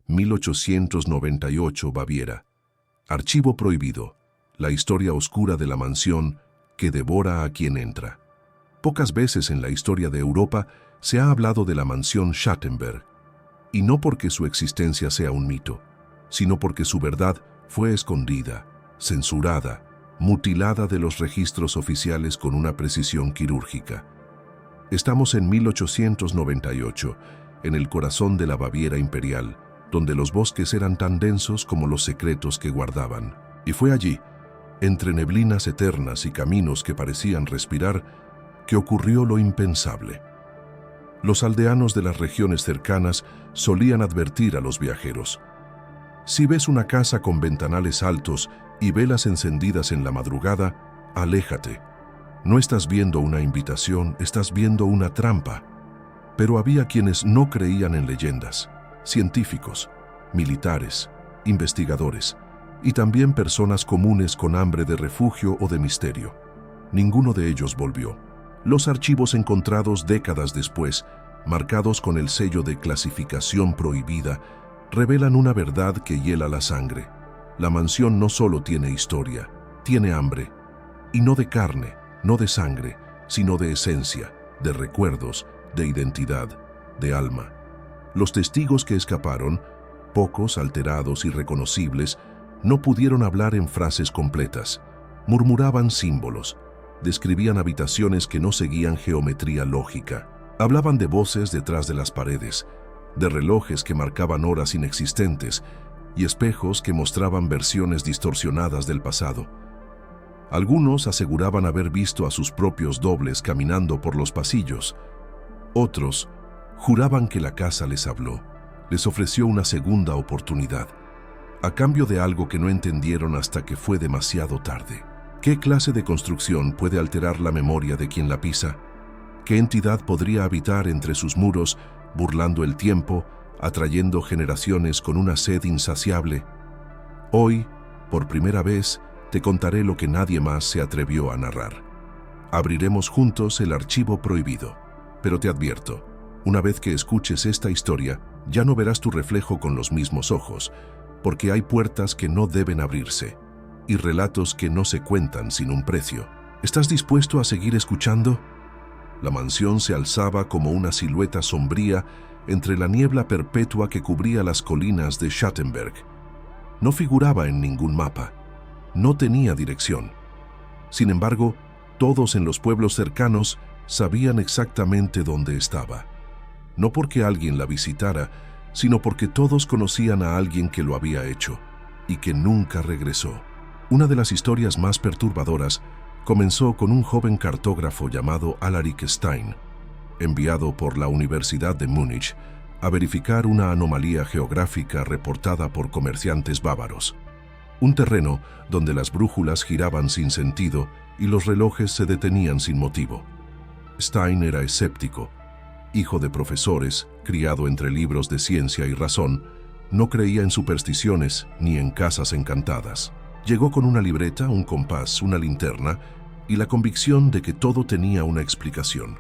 1898, Baviera. Archivo prohibido. La historia oscura de la mansión que devora a quien entra. Pocas veces en la historia de Europa se ha hablado de la mansión Schattenberg, y no porque su existencia sea un mito, sino porque su verdad fue escondida, censurada, mutilada de los registros oficiales con una precisión quirúrgica. Estamos en 1898, en el corazón de la Baviera imperial, donde los bosques eran tan densos como los secretos que guardaban. Y fue allí, entre neblinas eternas y caminos que parecían respirar, que ocurrió lo impensable. Los aldeanos de las regiones cercanas solían advertir a los viajeros: si ves una casa con ventanales altos y velas encendidas en la madrugada, aléjate. No estás viendo una invitación, estás viendo una trampa. Pero había quienes no creían en leyendas: científicos, militares, investigadores, y también personas comunes con hambre de refugio o de misterio. Ninguno de ellos volvió. Los archivos encontrados décadas después, marcados con el sello de clasificación prohibida, revelan una verdad que hiela la sangre. La mansión no solo tiene historia, tiene hambre, y no de carne, no de sangre, sino de esencia, de recuerdos, de identidad, de alma. Los testigos que escaparon, pocos, alterados y reconocibles, no pudieron hablar en frases completas. Murmuraban símbolos, describían habitaciones que no seguían geometría lógica. Hablaban de voces detrás de las paredes, de relojes que marcaban horas inexistentes y espejos que mostraban versiones distorsionadas del pasado. Algunos aseguraban haber visto a sus propios dobles caminando por los pasillos. Otros juraban que la casa les habló, les ofreció una segunda oportunidad, a cambio de algo que no entendieron hasta que fue demasiado tarde. ¿Qué clase de construcción puede alterar la memoria de quien la pisa? ¿Qué entidad podría habitar entre sus muros, burlando el tiempo, atrayendo generaciones con una sed insaciable? Hoy, por primera vez, te contaré lo que nadie más se atrevió a narrar. Abriremos juntos el archivo prohibido, pero te advierto, una vez que escuches esta historia, ya no verás tu reflejo con los mismos ojos, porque hay puertas que no deben abrirse y relatos que no se cuentan sin un precio. ¿Estás dispuesto a seguir escuchando? La mansión se alzaba como una silueta sombría entre la niebla perpetua que cubría las colinas de Schattenberg. No figuraba en ningún mapa, no tenía dirección. Sin embargo, todos en los pueblos cercanos sabían exactamente dónde estaba. No porque alguien la visitara, sino porque todos conocían a alguien que lo había hecho y que nunca regresó. Una de las historias más perturbadoras comenzó con un joven cartógrafo llamado Alaric Stein, enviado por la Universidad de Múnich a verificar una anomalía geográfica reportada por comerciantes bávaros. Un terreno donde las brújulas giraban sin sentido y los relojes se detenían sin motivo. Stein era escéptico. Hijo de profesores, criado entre libros de ciencia y razón, no creía en supersticiones ni en casas encantadas. Llegó con una libreta, un compás, una linterna y la convicción de que todo tenía una explicación.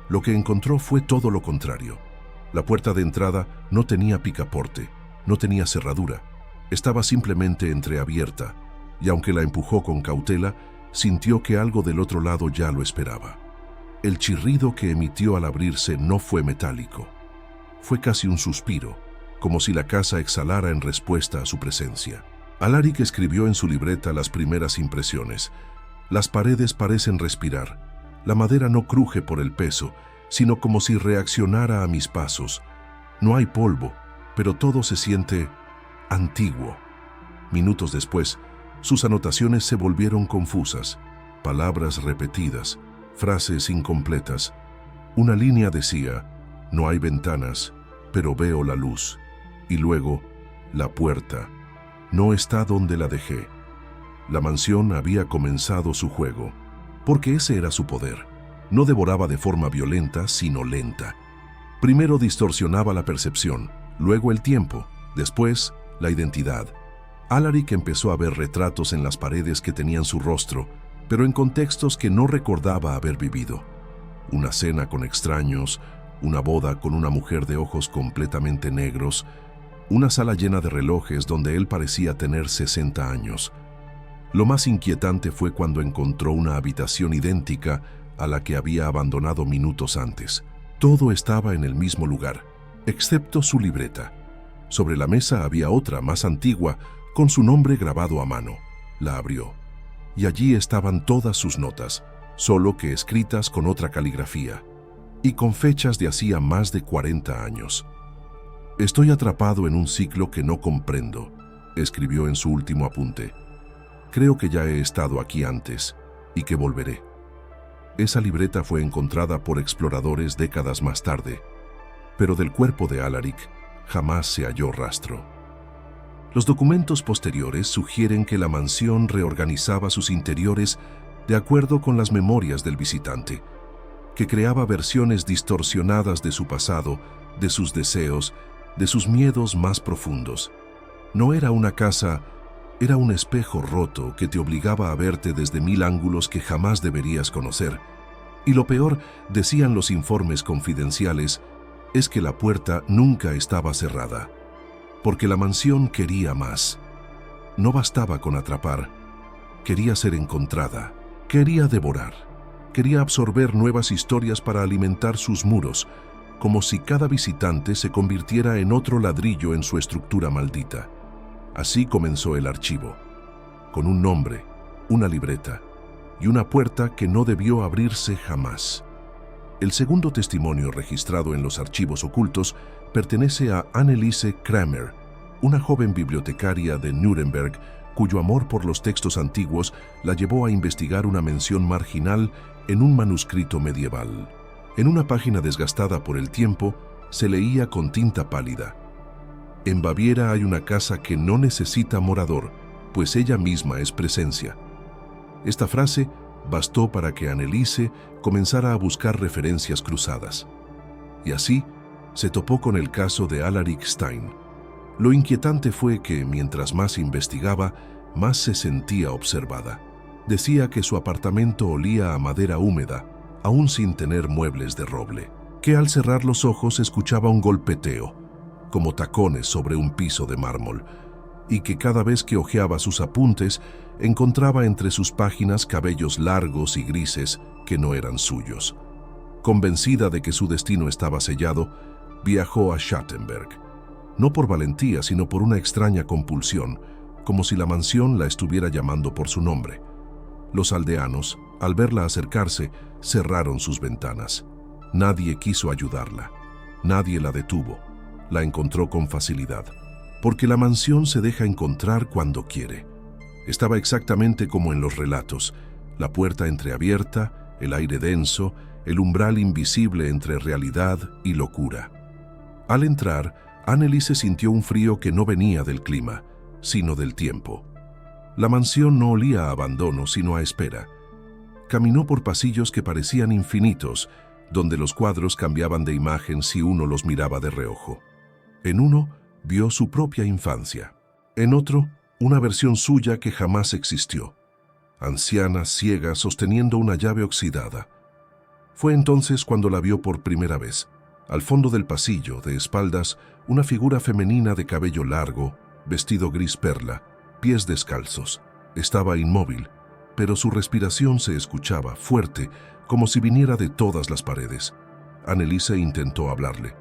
Lo que encontró fue todo lo contrario. La puerta de entrada no tenía picaporte, no tenía cerradura. Estaba simplemente entreabierta, y aunque la empujó con cautela, sintió que algo del otro lado ya lo esperaba. El chirrido que emitió al abrirse no fue metálico. Fue casi un suspiro, como si la casa exhalara en respuesta a su presencia. Alaric escribió en su libreta las primeras impresiones. Las paredes parecen respirar. La madera no cruje por el peso, sino como si reaccionara a mis pasos. No hay polvo, pero todo se siente antiguo. Minutos después, sus anotaciones se volvieron confusas. Palabras repetidas, frases incompletas. Una línea decía: no hay ventanas, pero veo la luz. Y luego, la puerta. No está donde la dejé. La mansión había comenzado su juego, porque ese era su poder. No devoraba de forma violenta, sino lenta. Primero distorsionaba la percepción, luego el tiempo, después la identidad. Alaric empezó a ver retratos en las paredes que tenían su rostro, pero en contextos que no recordaba haber vivido. Una cena con extraños, una boda con una mujer de ojos completamente negros, Una sala llena de relojes donde él parecía tener 60 años. Lo más inquietante fue cuando encontró una habitación idéntica a la que había abandonado minutos antes. Todo estaba en el mismo lugar, excepto su libreta. Sobre la mesa había otra, más antigua, con su nombre grabado a mano. La abrió, y allí estaban todas sus notas, solo que escritas con otra caligrafía, y con fechas de hacía más de 40 años. «Estoy atrapado en un ciclo que no comprendo», escribió en su último apunte. «Creo que ya he estado aquí antes, y que volveré». Esa libreta fue encontrada por exploradores décadas más tarde, pero del cuerpo de Alaric jamás se halló rastro. Los documentos posteriores sugieren que la mansión reorganizaba sus interiores de acuerdo con las memorias del visitante, que creaba versiones distorsionadas de su pasado, de sus deseos, de sus miedos más profundos. No era una casa, era un espejo roto que te obligaba a verte desde 1000 ángulos que jamás deberías conocer. Y lo peor, decían los informes confidenciales, es que la puerta nunca estaba cerrada, porque la mansión quería más. No bastaba con atrapar, quería ser encontrada, quería devorar, quería absorber nuevas historias para alimentar sus muros, como si cada visitante se convirtiera en otro ladrillo en su estructura maldita. Así comenzó el archivo, con un nombre, una libreta y una puerta que no debió abrirse jamás. El segundo testimonio registrado en los archivos ocultos pertenece a Anneliese Kramer, una joven bibliotecaria de Nuremberg cuyo amor por los textos antiguos la llevó a investigar una mención marginal en un manuscrito medieval. En una página desgastada por el tiempo, se leía con tinta pálida: «En Baviera hay una casa que no necesita morador, pues ella misma es presencia». Esta frase bastó para que Anneliese comenzara a buscar referencias cruzadas. Y así se topó con el caso de Alaric Stein. Lo inquietante fue que, mientras más investigaba, más se sentía observada. Decía que su apartamento olía a madera húmeda, aún sin tener muebles de roble, que al cerrar los ojos escuchaba un golpeteo, como tacones sobre un piso de mármol, y que cada vez que hojeaba sus apuntes encontraba entre sus páginas cabellos largos y grises que no eran suyos. Convencida de que su destino estaba sellado, viajó a Schattenberg, no por valentía, sino por una extraña compulsión, como si la mansión la estuviera llamando por su nombre. Los aldeanos, al verla acercarse, cerraron sus ventanas. Nadie quiso ayudarla. Nadie la detuvo. La encontró con facilidad, porque la mansión se deja encontrar cuando quiere. Estaba exactamente como en los relatos: la puerta entreabierta, el aire denso, el umbral invisible entre realidad y locura. Al entrar, Anneliese sintió un frío que no venía del clima, sino del tiempo. La mansión no olía a abandono, sino a espera. Caminó por pasillos que parecían infinitos, donde los cuadros cambiaban de imagen si uno los miraba de reojo. En uno, vio su propia infancia. En otro, una versión suya que jamás existió. Anciana, ciega, sosteniendo una llave oxidada. Fue entonces cuando la vio por primera vez. Al fondo del pasillo, de espaldas, una figura femenina de cabello largo, vestido gris perla, pies descalzos. Estaba inmóvil, pero su respiración se escuchaba fuerte, como si viniera de todas las paredes. Anneliese intentó hablarle.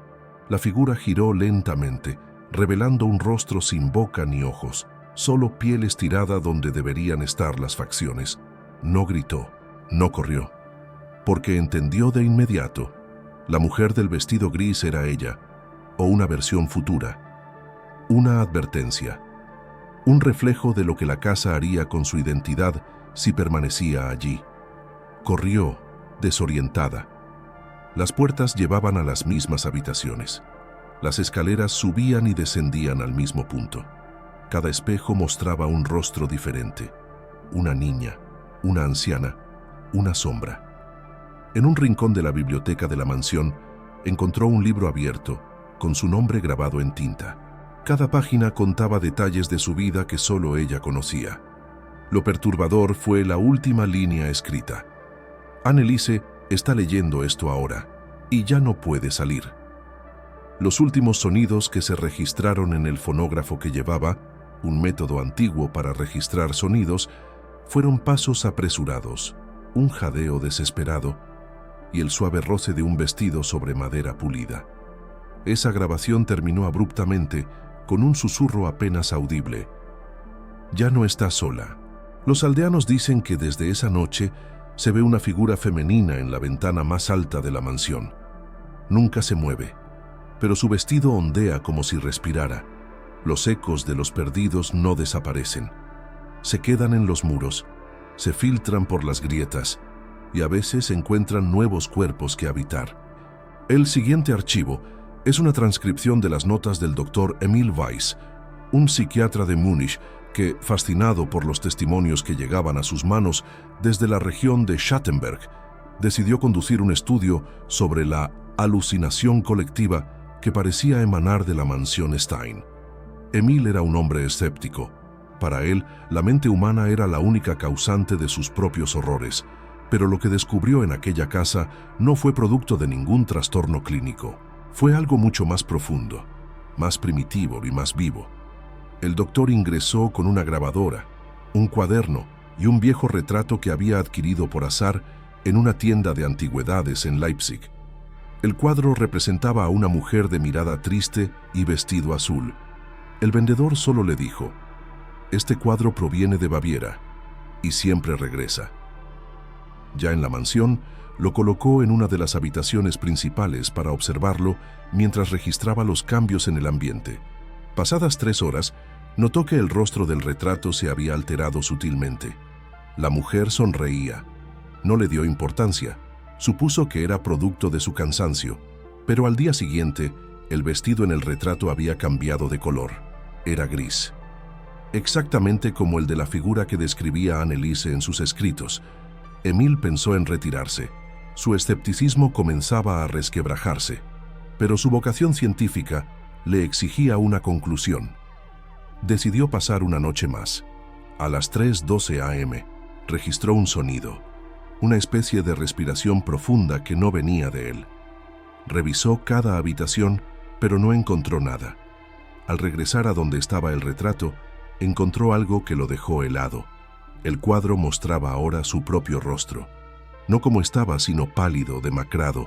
La figura giró lentamente, revelando un rostro sin boca ni ojos, solo piel estirada donde deberían estar las facciones. No gritó, no corrió, porque entendió de inmediato: la mujer del vestido gris era ella, o una versión futura, una advertencia, un reflejo de lo que la casa haría con su identidad si permanecía allí. Corrió, desorientada. Las puertas llevaban a las mismas habitaciones. Las escaleras subían y descendían al mismo punto. Cada espejo mostraba un rostro diferente: una niña, una anciana, una sombra. En un rincón de la biblioteca de la mansión, encontró un libro abierto, con su nombre grabado en tinta. Cada página contaba detalles de su vida que solo ella conocía. Lo perturbador fue la última línea escrita: Anneliese está leyendo esto ahora, y ya no puede salir. Los últimos sonidos que se registraron en el fonógrafo que llevaba, un método antiguo para registrar sonidos, fueron pasos apresurados, un jadeo desesperado y el suave roce de un vestido sobre madera pulida. Esa grabación terminó abruptamente con un susurro apenas audible. «Ya no está sola». Los aldeanos dicen que desde esa noche se ve una figura femenina en la ventana más alta de la mansión. Nunca se mueve, pero su vestido ondea como si respirara. Los ecos de los perdidos no desaparecen. Se quedan en los muros, se filtran por las grietas y a veces encuentran nuevos cuerpos que habitar. El siguiente archivo es una transcripción de las notas del Dr. Emil Weiss, un psiquiatra de Múnich que, fascinado por los testimonios que llegaban a sus manos desde la región de Schattenberg, decidió conducir un estudio sobre la alucinación colectiva que parecía emanar de la mansión Stein. Emil era un hombre escéptico. Para él, la mente humana era la única causante de sus propios horrores, pero lo que descubrió en aquella casa no fue producto de ningún trastorno clínico. Fue algo mucho más profundo, más primitivo y más vivo. El doctor ingresó con una grabadora, un cuaderno y un viejo retrato que había adquirido por azar en una tienda de antigüedades en Leipzig. El cuadro representaba a una mujer de mirada triste y vestido azul. El vendedor solo le dijo: «Este cuadro proviene de Baviera y siempre regresa». Ya en la mansión, lo colocó en una de las habitaciones principales para observarlo mientras registraba los cambios en el ambiente. Pasadas 3 horas, notó que el rostro del retrato se había alterado sutilmente. La mujer sonreía. No le dio importancia. Supuso que era producto de su cansancio, pero al día siguiente, el vestido en el retrato había cambiado de color. Era gris. Exactamente como el de la figura que describía Anneliese en sus escritos. Emil pensó en retirarse. Su escepticismo comenzaba a resquebrajarse, pero su vocación científica le exigía una conclusión. Decidió pasar una noche más. A las 3:12 a.m., registró un sonido, una especie de respiración profunda que no venía de él. Revisó cada habitación, pero no encontró nada. Al regresar a donde estaba el retrato, encontró algo que lo dejó helado. El cuadro mostraba ahora su propio rostro. No como estaba, sino pálido, demacrado,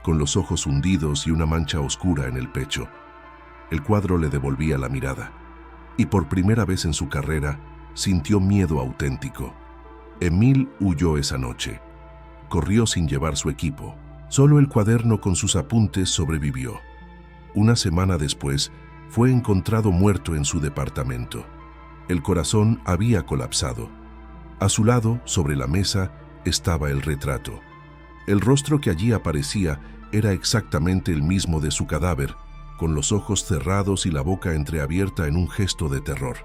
con los ojos hundidos y una mancha oscura en el pecho. El cuadro le devolvía la mirada, y por primera vez en su carrera sintió miedo auténtico. Emil huyó esa noche. Corrió sin llevar su equipo. Solo el cuaderno con sus apuntes sobrevivió. Una semana después, fue encontrado muerto en su departamento. El corazón había colapsado. A su lado, sobre la mesa, estaba el retrato. El rostro que allí aparecía era exactamente el mismo de su cadáver, con los ojos cerrados y la boca entreabierta en un gesto de terror.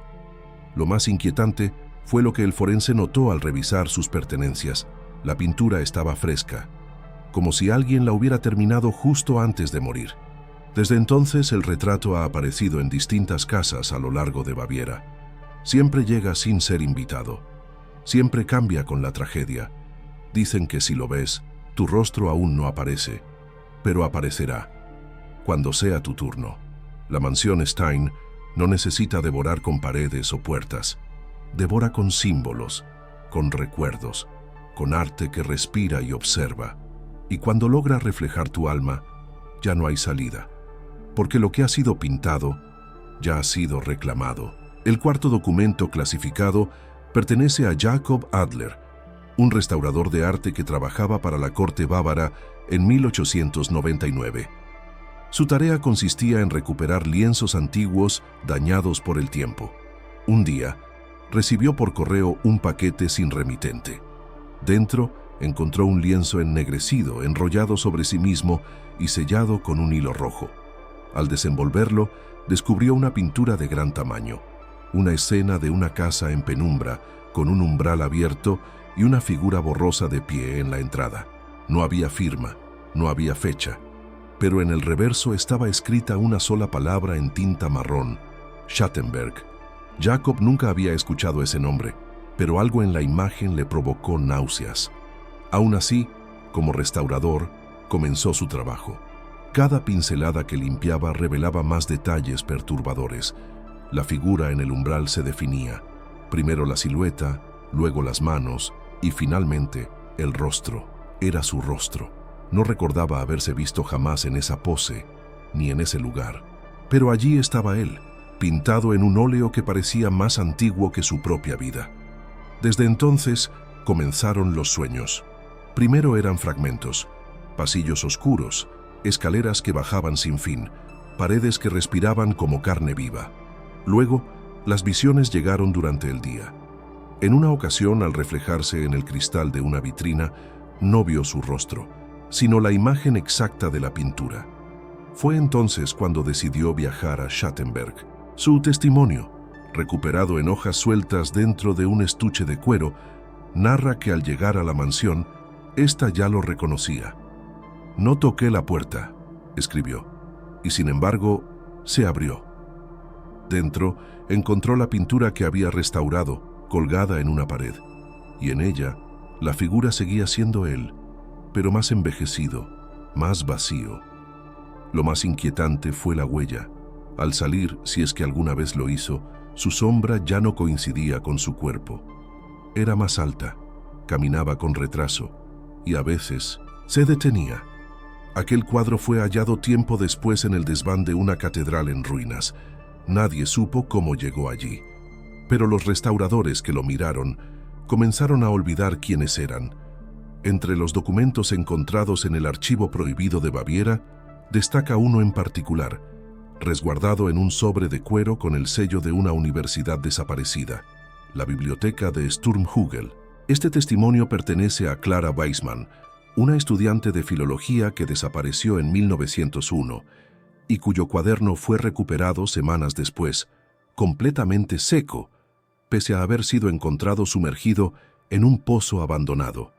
Lo más inquietante fue lo que el forense notó al revisar sus pertenencias. La pintura estaba fresca, como si alguien la hubiera terminado justo antes de morir. Desde entonces el retrato ha aparecido en distintas casas a lo largo de Baviera. Siempre llega sin ser invitado. Siempre cambia con la tragedia. Dicen que si lo ves, tu rostro aún no aparece, pero aparecerá cuando sea tu turno. La mansión Stein no necesita devorar con paredes o puertas. Devora con símbolos, con recuerdos, con arte que respira y observa. Y cuando logra reflejar tu alma, ya no hay salida, porque lo que ha sido pintado ya ha sido reclamado. El cuarto documento clasificado pertenece a Jacob Adler, un restaurador de arte que trabajaba para la corte bávara en 1899. Su tarea consistía en recuperar lienzos antiguos dañados por el tiempo. Un día, recibió por correo un paquete sin remitente. Dentro, encontró un lienzo ennegrecido, enrollado sobre sí mismo y sellado con un hilo rojo. Al desenvolverlo, descubrió una pintura de gran tamaño, una escena de una casa en penumbra, con un umbral abierto y una figura borrosa de pie en la entrada. No había firma, no había fecha, pero en el reverso estaba escrita una sola palabra en tinta marrón: Schattenberg. Jacob nunca había escuchado ese nombre, pero algo en la imagen le provocó náuseas. Aún así, como restaurador, comenzó su trabajo. Cada pincelada que limpiaba revelaba más detalles perturbadores. La figura en el umbral se definía. Primero la silueta, luego las manos y finalmente el rostro. Era su rostro. No recordaba haberse visto jamás en esa pose, ni en ese lugar. Pero allí estaba él, pintado en un óleo que parecía más antiguo que su propia vida. Desde entonces comenzaron los sueños. Primero eran fragmentos, pasillos oscuros, escaleras que bajaban sin fin, paredes que respiraban como carne viva. Luego, las visiones llegaron durante el día. En una ocasión, al reflejarse en el cristal de una vitrina, no vio su rostro, sino la imagen exacta de la pintura. Fue entonces cuando decidió viajar a Schattenberg. Su testimonio, recuperado en hojas sueltas dentro de un estuche de cuero, narra que al llegar a la mansión, ésta ya lo reconocía. «No toqué la puerta», escribió, y sin embargo, se abrió. Dentro, encontró la pintura que había restaurado, colgada en una pared, y en ella, la figura seguía siendo él, pero más envejecido, más vacío. Lo más inquietante fue la huella. Al salir, si es que alguna vez lo hizo, su sombra ya no coincidía con su cuerpo. Era más alta, caminaba con retraso, y a veces se detenía. Aquel cuadro fue hallado tiempo después en el desván de una catedral en ruinas. Nadie supo cómo llegó allí, pero los restauradores que lo miraron comenzaron a olvidar quiénes eran. Entre los documentos encontrados en el Archivo Prohibido de Baviera, destaca uno en particular, resguardado en un sobre de cuero con el sello de una universidad desaparecida, la Biblioteca de Sturmhügel. Este testimonio pertenece a Clara Weissmann, una estudiante de filología que desapareció en 1901 y cuyo cuaderno fue recuperado semanas después, completamente seco, pese a haber sido encontrado sumergido en un pozo abandonado.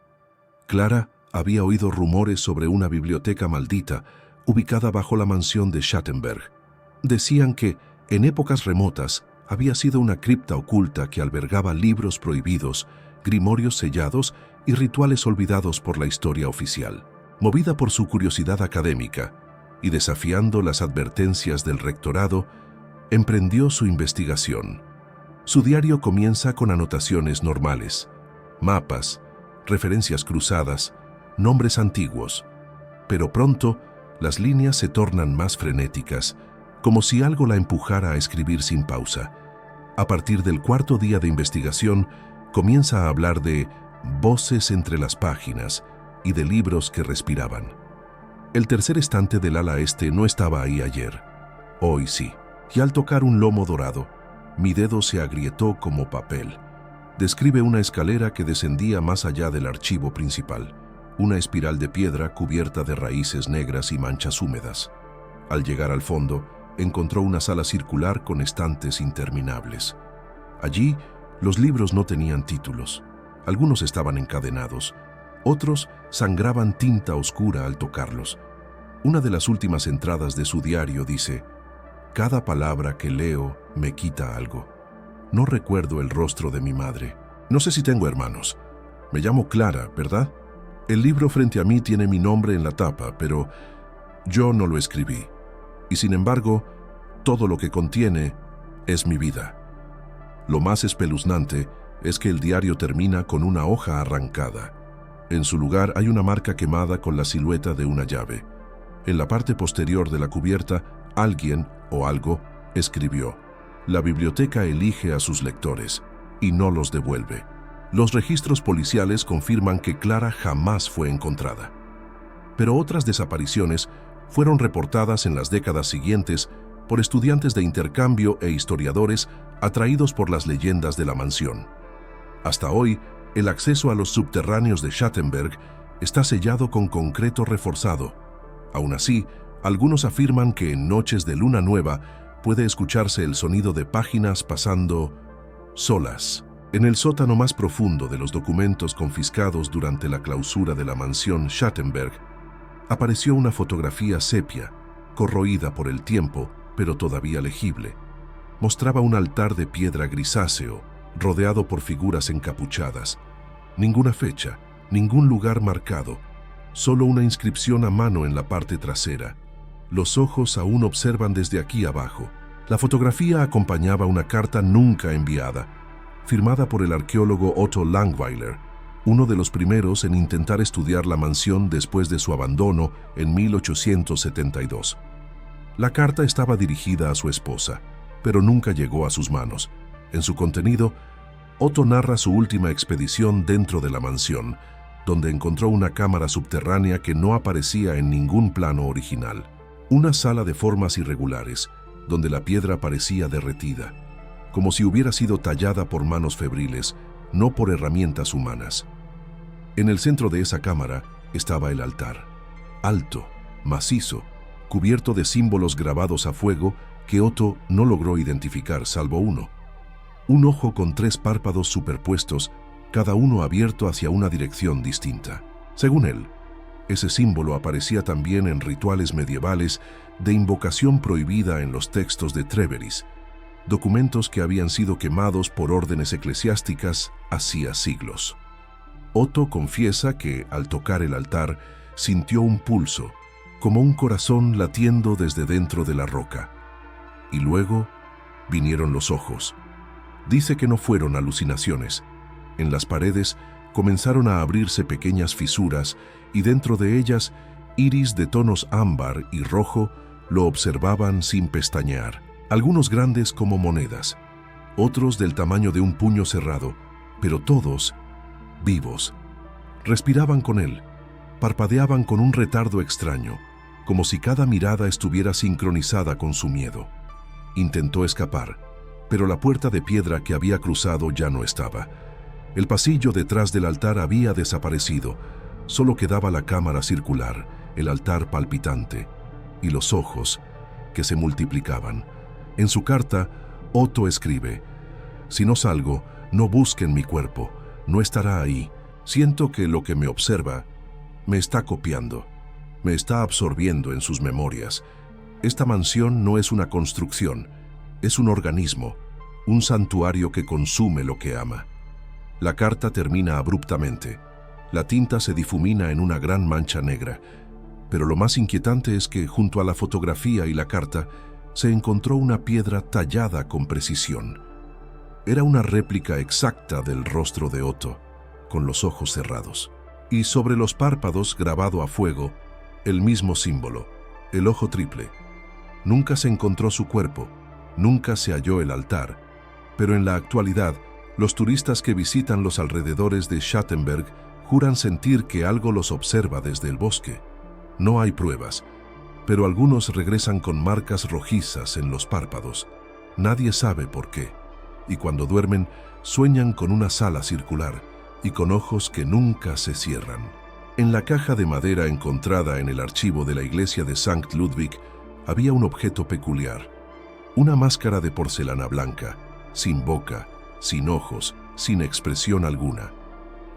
Clara había oído rumores sobre una biblioteca maldita ubicada bajo la mansión de Schattenberg. Decían que, en épocas remotas, había sido una cripta oculta que albergaba libros prohibidos, grimorios sellados y rituales olvidados por la historia oficial. Movida por su curiosidad académica y desafiando las advertencias del rectorado, emprendió su investigación. Su diario comienza con anotaciones normales, mapas, referencias cruzadas, nombres antiguos, pero pronto las líneas se tornan más frenéticas, como si algo la empujara a escribir sin pausa. A partir del cuarto día de investigación, comienza a hablar de voces entre las páginas y de libros que respiraban. El tercer estante del ala este no estaba ahí ayer. Hoy sí. Y al tocar un lomo dorado, mi dedo se agrietó como papel. Describe una escalera que descendía más allá del archivo principal, una espiral de piedra cubierta de raíces negras y manchas húmedas. Al llegar al fondo, encontró una sala circular con estantes interminables. Allí, los libros no tenían títulos. Algunos estaban encadenados, otros sangraban tinta oscura al tocarlos. Una de las últimas entradas de su diario dice: «Cada palabra que leo me quita algo. No recuerdo el rostro de mi madre. No sé si tengo hermanos. Me llamo Clara, ¿verdad? El libro frente a mí tiene mi nombre en la tapa, pero yo no lo escribí. Y sin embargo, todo lo que contiene es mi vida». Lo más espeluznante es que el diario termina con una hoja arrancada. En su lugar hay una marca quemada con la silueta de una llave. En la parte posterior de la cubierta, alguien o algo escribió: «La biblioteca elige a sus lectores y no los devuelve». Los registros policiales confirman que Clara jamás fue encontrada. Pero otras desapariciones fueron reportadas en las décadas siguientes por estudiantes de intercambio e historiadores atraídos por las leyendas de la mansión. Hasta hoy, el acceso a los subterráneos de Schattenberg está sellado con concreto reforzado. Aún así, algunos afirman que en noches de luna nueva puede escucharse el sonido de páginas pasando solas. En el sótano más profundo de los documentos confiscados durante la clausura de la mansión Schattenberg, apareció una fotografía sepia, corroída por el tiempo, pero todavía legible. Mostraba un altar de piedra grisáceo, rodeado por figuras encapuchadas. Ninguna fecha, ningún lugar marcado, solo una inscripción a mano en la parte trasera: Los ojos aún observan desde aquí abajo. La fotografía acompañaba una carta nunca enviada, firmada por el arqueólogo Otto Langweiler, uno de los primeros en intentar estudiar la mansión después de su abandono en 1872. La carta estaba dirigida a su esposa, pero nunca llegó a sus manos. En su contenido, Otto narra su última expedición dentro de la mansión, donde encontró una cámara subterránea que no aparecía en ningún plano original. Una sala de formas irregulares, donde la piedra parecía derretida, como si hubiera sido tallada por manos febriles, no por herramientas humanas. En el centro de esa cámara estaba el altar, alto, macizo, cubierto de símbolos grabados a fuego que Otto no logró identificar salvo uno. Un ojo con 3 párpados superpuestos, cada uno abierto hacia una dirección distinta. Según él, ese símbolo aparecía también en rituales medievales de invocación prohibida en los textos de Treveris, documentos que habían sido quemados por órdenes eclesiásticas hacía siglos. Otto confiesa que, al tocar el altar, sintió un pulso, como un corazón latiendo desde dentro de la roca. Y luego vinieron los ojos. Dice que no fueron alucinaciones. En las paredes comenzaron a abrirse pequeñas fisuras y dentro de ellas, iris de tonos ámbar y rojo lo observaban sin pestañear. Algunos grandes como monedas, otros del tamaño de un puño cerrado, pero todos vivos. Respiraban con él, parpadeaban con un retardo extraño, como si cada mirada estuviera sincronizada con su miedo. Intentó escapar, pero la puerta de piedra que había cruzado ya no estaba. El pasillo detrás del altar había desaparecido, solo quedaba la cámara circular, el altar palpitante, y los ojos que se multiplicaban. En su carta, Otto escribe: «Si no salgo, no busquen mi cuerpo, no estará ahí. Siento que lo que me observa me está copiando, me está absorbiendo en sus memorias. Esta mansión no es una construcción, es un organismo, un santuario que consume lo que ama». La carta termina abruptamente. La tinta se difumina en una gran mancha negra. Pero lo más inquietante es que, junto a la fotografía y la carta, se encontró una piedra tallada con precisión. Era una réplica exacta del rostro de Otto, con los ojos cerrados. Y sobre los párpados, grabado a fuego, el mismo símbolo, el ojo triple. Nunca se encontró su cuerpo, nunca se halló el altar, pero en la actualidad, los turistas que visitan los alrededores de Schattenberg juran sentir que algo los observa desde el bosque. No hay pruebas, pero algunos regresan con marcas rojizas en los párpados. Nadie sabe por qué. Y cuando duermen, sueñan con una sala circular y con ojos que nunca se cierran. En la caja de madera encontrada en el archivo de la iglesia de St. Ludwig había un objeto peculiar. Una máscara de porcelana blanca, sin boca, sin ojos, sin expresión alguna.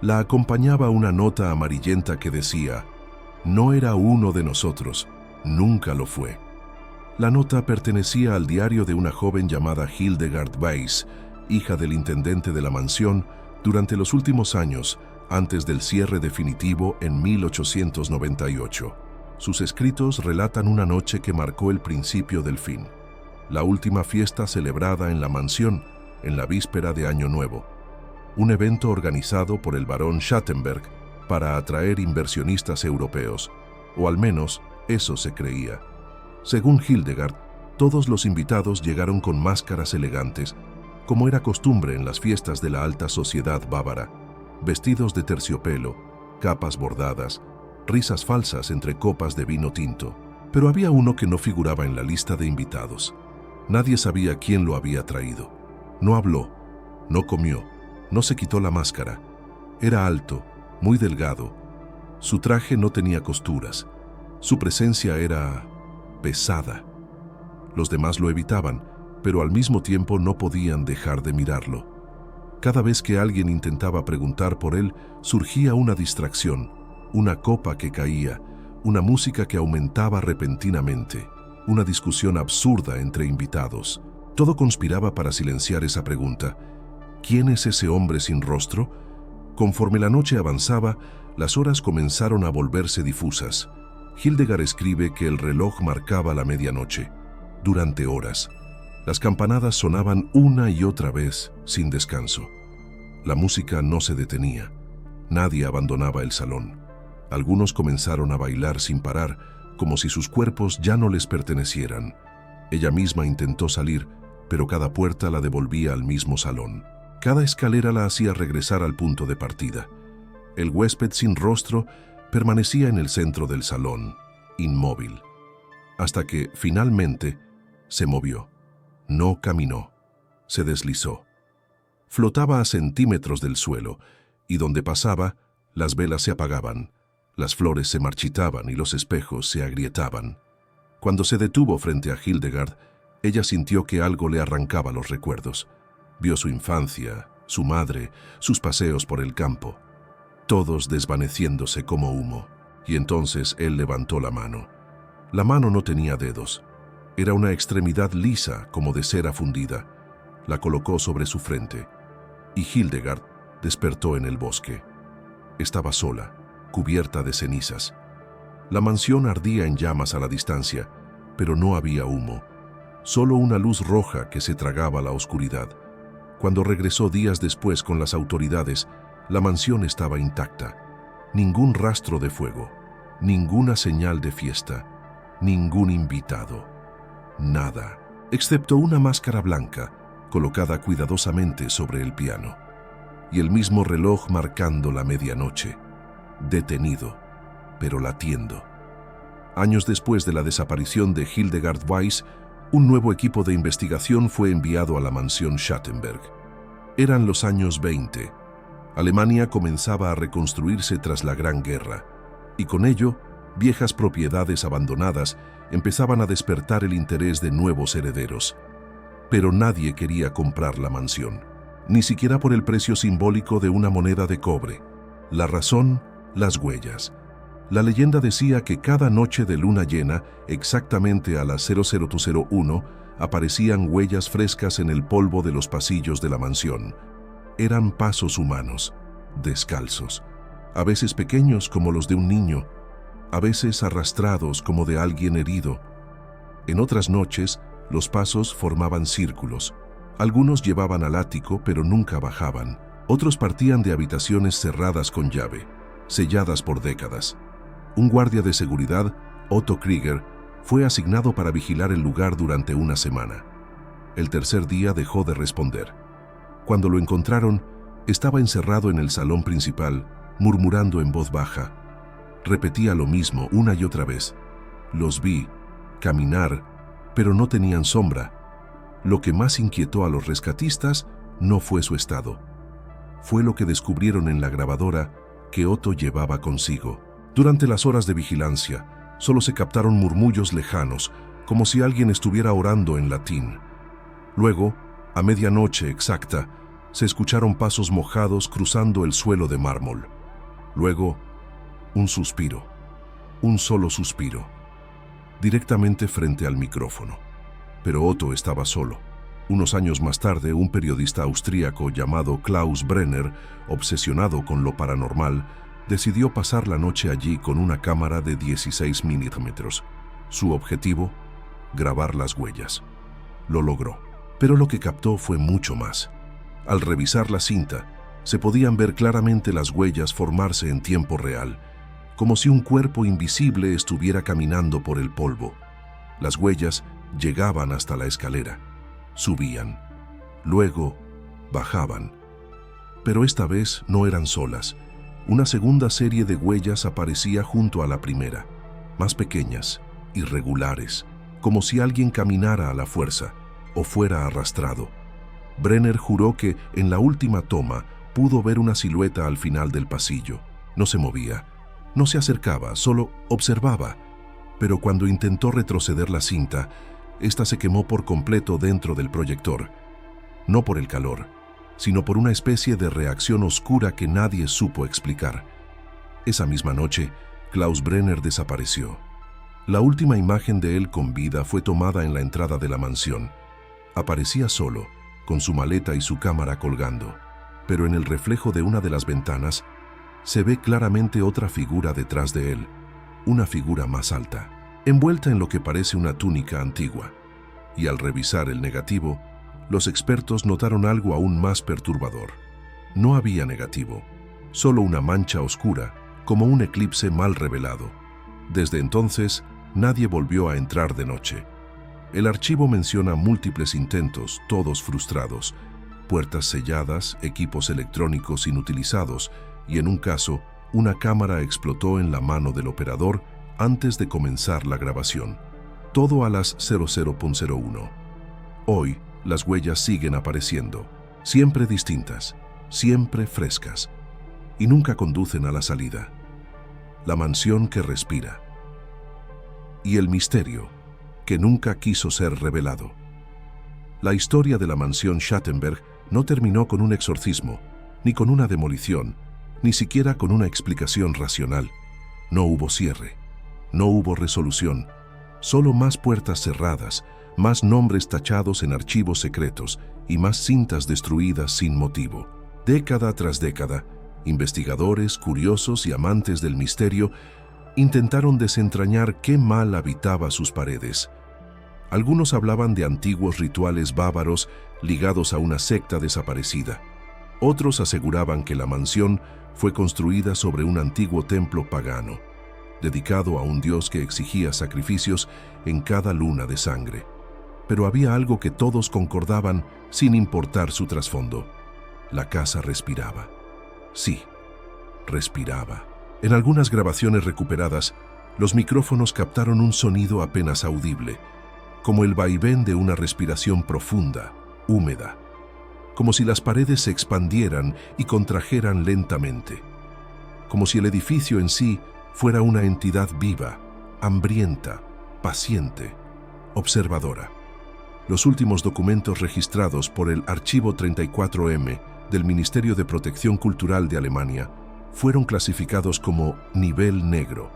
La acompañaba una nota amarillenta que decía: «No era uno de nosotros, nunca lo fue». La nota pertenecía al diario de una joven llamada Hildegard Weiss, hija del intendente de la mansión, durante los últimos años, antes del cierre definitivo en 1898. Sus escritos relatan una noche que marcó el principio del fin. La última fiesta celebrada en la mansión, en la víspera de Año Nuevo. Un evento organizado por el barón Schattenberg para atraer inversionistas europeos, o al menos eso se creía. Según Hildegard, todos los invitados llegaron con máscaras elegantes, como era costumbre en las fiestas de la alta sociedad bávara, vestidos de terciopelo, capas bordadas, risas falsas entre copas de vino tinto. Pero había uno que no figuraba en la lista de invitados. Nadie sabía quién lo había traído. No habló, no comió, no se quitó la máscara. Era alto, muy delgado. Su traje no tenía costuras. Su presencia era pesada. Los demás lo evitaban, pero al mismo tiempo no podían dejar de mirarlo. Cada vez que alguien intentaba preguntar por él, surgía una distracción, una copa que caía, una música que aumentaba repentinamente, una discusión absurda entre invitados. Todo conspiraba para silenciar esa pregunta. ¿Quién es ese hombre sin rostro? Conforme la noche avanzaba, las horas comenzaron a volverse difusas. Hildegard escribe que el reloj marcaba la medianoche, durante horas. Las campanadas sonaban una y otra vez, sin descanso. La música no se detenía. Nadie abandonaba el salón. Algunos comenzaron a bailar sin parar, como si sus cuerpos ya no les pertenecieran. Ella misma intentó salir, pero cada puerta la devolvía al mismo salón. Cada escalera la hacía regresar al punto de partida. El huésped sin rostro permanecía en el centro del salón, inmóvil, hasta que, finalmente, se movió. No caminó, se deslizó. Flotaba a centímetros del suelo, y donde pasaba, las velas se apagaban, las flores se marchitaban y los espejos se agrietaban. Cuando se detuvo frente a Hildegard, ella sintió que algo le arrancaba los recuerdos. Vio su infancia, su madre, sus paseos por el campo, todos desvaneciéndose como humo. Y entonces él levantó la mano. La mano no tenía dedos. Era una extremidad lisa como de cera fundida. La colocó sobre su frente. Y Hildegard despertó en el bosque. Estaba sola, cubierta de cenizas. La mansión ardía en llamas a la distancia, pero no había humo. Solo una luz roja que se tragaba la oscuridad. Cuando regresó días después con las autoridades, la mansión estaba intacta. Ningún rastro de fuego, ninguna señal de fiesta, ningún invitado. Nada, excepto una máscara blanca colocada cuidadosamente sobre el piano. Y el mismo reloj marcando la medianoche, detenido, pero latiendo. Años después de la desaparición de Hildegard Weiss, un nuevo equipo de investigación fue enviado a la mansión Schattenberg. Eran los años 20. Alemania comenzaba a reconstruirse tras la Gran Guerra, y con ello, viejas propiedades abandonadas empezaban a despertar el interés de nuevos herederos. Pero nadie quería comprar la mansión, ni siquiera por el precio simbólico de una moneda de cobre. La razón, las huellas. La leyenda decía que cada noche de luna llena, exactamente a las 0001, aparecían huellas frescas en el polvo de los pasillos de la mansión. Eran pasos humanos, descalzos, a veces pequeños como los de un niño, a veces arrastrados como de alguien herido. En otras noches, los pasos formaban círculos. Algunos llevaban al ático, pero nunca bajaban. Otros partían de habitaciones cerradas con llave, selladas por décadas. Un guardia de seguridad, Otto Krieger, fue asignado para vigilar el lugar durante una semana. El tercer día dejó de responder. Cuando lo encontraron, estaba encerrado en el salón principal, murmurando en voz baja. Repetía lo mismo una y otra vez. Los vi caminar, pero no tenían sombra. Lo que más inquietó a los rescatistas no fue su estado. Fue lo que descubrieron en la grabadora que Otto llevaba consigo. Durante las horas de vigilancia, solo se captaron murmullos lejanos, como si alguien estuviera orando en latín. Luego, a medianoche exacta, se escucharon pasos mojados cruzando el suelo de mármol. Luego, un suspiro, un solo suspiro, directamente frente al micrófono. Pero Otto estaba solo. Unos años más tarde, un periodista austríaco llamado Klaus Brenner, obsesionado con lo paranormal, decidió pasar la noche allí con una cámara de 16 milímetros. Su objetivo, grabar las huellas. Lo logró. Pero lo que captó fue mucho más. Al revisar la cinta, se podían ver claramente las huellas formarse en tiempo real, como si un cuerpo invisible estuviera caminando por el polvo. Las huellas llegaban hasta la escalera, subían, luego bajaban. Pero esta vez no eran solas. Una segunda serie de huellas aparecía junto a la primera, más pequeñas, irregulares, como si alguien caminara a la fuerza o fuera arrastrado. Brenner juró que en la última toma pudo ver una silueta al final del pasillo. No se movía, no se acercaba, solo observaba. Pero cuando intentó retroceder la cinta, esta se quemó por completo dentro del proyector. No por el calor, sino por una especie de reacción oscura que nadie supo explicar. Esa misma noche, Klaus Brenner desapareció. La última imagen de él con vida fue tomada en la entrada de la mansión. Aparecía solo, con su maleta y su cámara colgando, pero en el reflejo de una de las ventanas se ve claramente otra figura detrás de él, una figura más alta, envuelta en lo que parece una túnica antigua. Y al revisar el negativo, los expertos notaron algo aún más perturbador. No había negativo, solo una mancha oscura, como un eclipse mal revelado. Desde entonces, nadie volvió a entrar de noche. El archivo menciona múltiples intentos, todos frustrados, puertas selladas, equipos electrónicos inutilizados y, en un caso, una cámara explotó en la mano del operador antes de comenzar la grabación. Todo a las 00:01. Hoy, las huellas siguen apareciendo, siempre distintas, siempre frescas, y nunca conducen a la salida. La mansión que respira. Y el misterio que nunca quiso ser revelado. La historia de la mansión Schattenberg no terminó con un exorcismo, ni con una demolición, ni siquiera con una explicación racional. No hubo cierre, no hubo resolución, solo más puertas cerradas, más nombres tachados en archivos secretos y más cintas destruidas sin motivo. Década tras década, investigadores, curiosos y amantes del misterio intentaron desentrañar qué mal habitaba sus paredes. Algunos hablaban de antiguos rituales bárbaros ligados a una secta desaparecida. Otros aseguraban que la mansión fue construida sobre un antiguo templo pagano, dedicado a un dios que exigía sacrificios en cada luna de sangre. Pero había algo que todos concordaban sin importar su trasfondo. La casa respiraba. Sí, respiraba. En algunas grabaciones recuperadas, los micrófonos captaron un sonido apenas audible, como el vaivén de una respiración profunda, húmeda, como si las paredes se expandieran y contrajeran lentamente, como si el edificio en sí fuera una entidad viva, hambrienta, paciente, observadora. Los últimos documentos registrados por el Archivo 34M del Ministerio de Protección Cultural de Alemania fueron clasificados como nivel negro.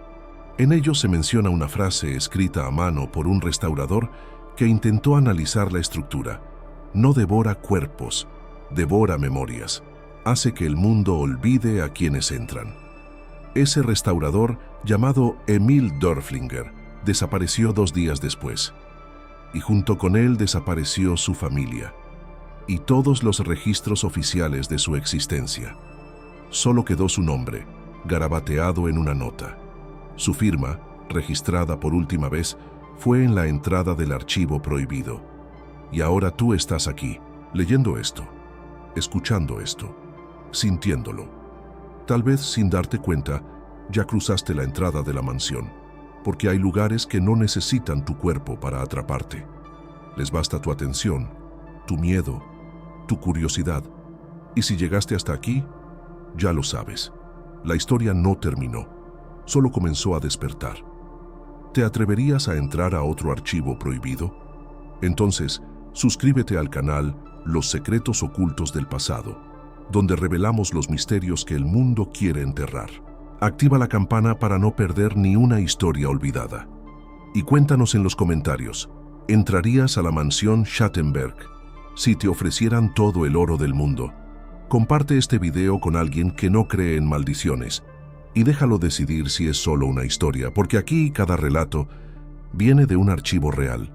En ellos se menciona una frase escrita a mano por un restaurador que intentó analizar la estructura. No devora cuerpos, devora memorias. Hace que el mundo olvide a quienes entran. Ese restaurador, llamado Emil Dörflinger, desapareció 2 días después. Y junto con él desapareció su familia y todos los registros oficiales de su existencia. Solo quedó su nombre, garabateado en una nota. Su firma, registrada por última vez, fue en la entrada del archivo prohibido. Y ahora tú estás aquí, leyendo esto, escuchando esto, sintiéndolo. Tal vez sin darte cuenta, ya cruzaste la entrada de la mansión, porque hay lugares que no necesitan tu cuerpo para atraparte. Les basta tu atención, tu miedo, tu curiosidad. Y si llegaste hasta aquí, ya lo sabes. La historia no terminó, solo comenzó a despertar. ¿Te atreverías a entrar a otro archivo prohibido? Entonces, suscríbete al canal Los Secretos Ocultos del Pasado, donde revelamos los misterios que el mundo quiere enterrar. Activa la campana para no perder ni una historia olvidada. Y cuéntanos en los comentarios, ¿entrarías a la mansión Schattenberg si te ofrecieran todo el oro del mundo? Comparte este video con alguien que no cree en maldiciones y déjalo decidir si es solo una historia, porque aquí cada relato viene de un archivo real.